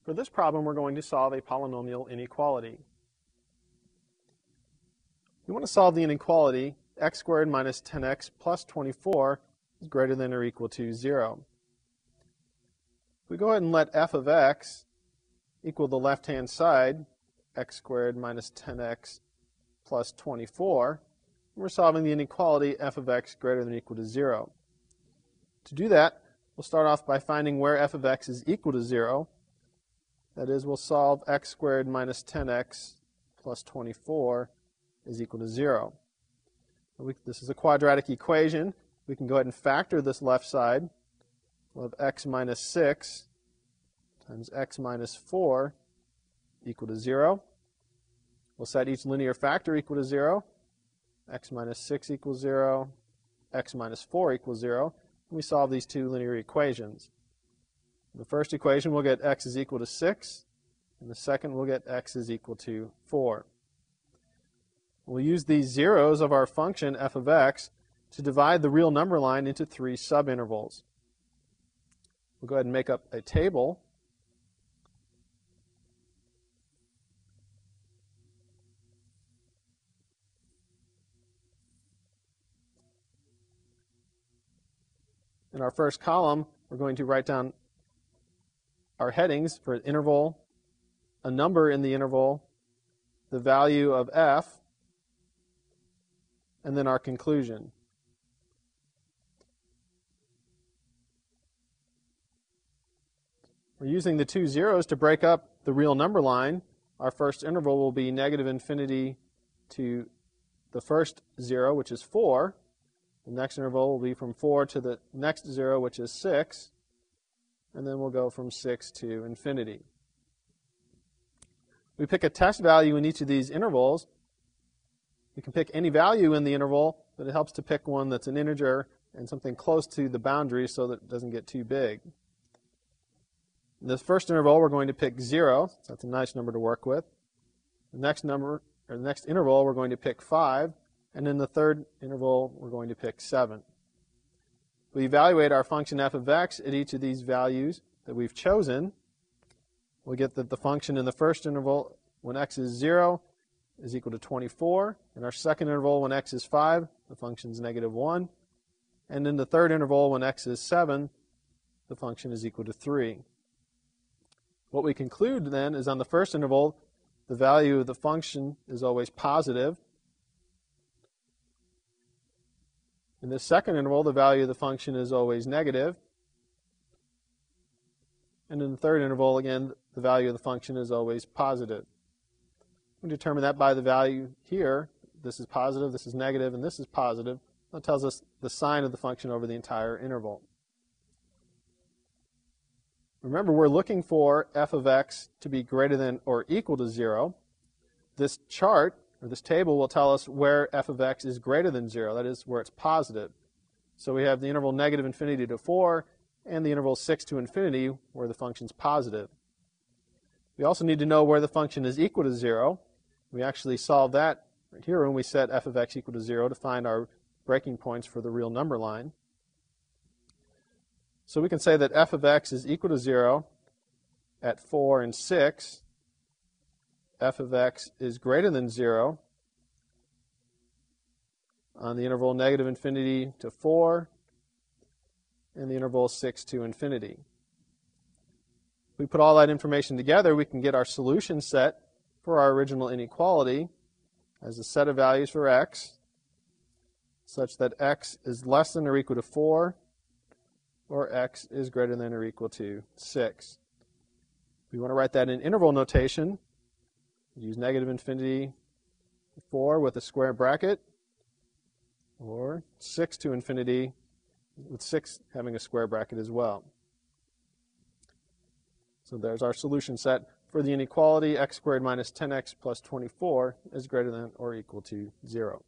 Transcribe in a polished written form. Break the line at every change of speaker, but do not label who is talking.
For this problem, we're going to solve a polynomial inequality. We want to solve the inequality x squared minus 10x plus 24 is greater than or equal to 0. If we go ahead and let f of x equal the left-hand side, x squared minus 10x plus 24, we're solving the inequality f of x greater than or equal to 0. To do that, we'll start off by finding where f of x is equal to 0. That is, we'll solve x squared minus 10x plus 24 is equal to 0. This is a quadratic equation. We can go ahead and factor this left side. We'll have x minus 6 times x minus 4 equal to 0. We'll set each linear factor equal to 0. X minus 6 equals 0. X minus 4 equals 0. And we solve these two linear equations. In the first equation, we'll get x is equal to 6. In the second, we'll get x is equal to 4. We'll use these zeros of our function f of x to divide the real number line into 3 subintervals. We'll go ahead and make up a table. In our first column, we're going to write down our headings for interval, a number in the interval, the value of f, and then our conclusion. We're using the two zeros to break up the real number line. Our first interval will be negative infinity to the first 0, which is 4. The next interval will be from 4 to the next 0, which is 6. And then we'll go from 6 to infinity. We pick a test value in each of these intervals. We can pick any value in the interval, but it helps to pick one that's an integer and something close to the boundary so that it doesn't get too big. In this first interval, we're going to pick 0. So that's a nice number to work with. The next interval, we're going to pick 5. And in the third interval, we're going to pick 7. We evaluate our function f of x at each of these values that we've chosen. We'll get that the function in the first interval, when x is 0, is equal to 24. In our second interval, when x is 5, the function is negative 1. And in the third interval, when x is 7, the function is equal to 3. What we conclude then is on the first interval, the value of the function is always positive. In the second interval, the value of the function is always negative. And in the third interval, again, the value of the function is always positive. We determine that by the value here. This is positive, this is negative, and this is positive. That tells us the sign of the function over the entire interval. Remember, we're looking for f of x to be greater than or equal to 0. This chart, or this table, will tell us where f of x is greater than 0, that is, where it's positive. So we have the interval negative infinity to 4 and the interval 6 to infinity where the function's positive. We also need to know where the function is equal to 0. We actually solve that right here when we set f of x equal to 0 to find our breaking points for the real number line. So we can say that f of x is equal to 0 at 4 and 6. F of x is greater than 0 on the interval negative infinity to 4 and the interval 6 to infinity. If we put all that information together, we can get our solution set for our original inequality as a set of values for x such that x is less than or equal to 4 or x is greater than or equal to 6. We want to write that in interval notation. Use negative infinity to 4 with a square bracket, or 6 to infinity with 6 having a square bracket as well. So there's our solution set for the inequality x squared minus 10x plus 24 is greater than or equal to 0.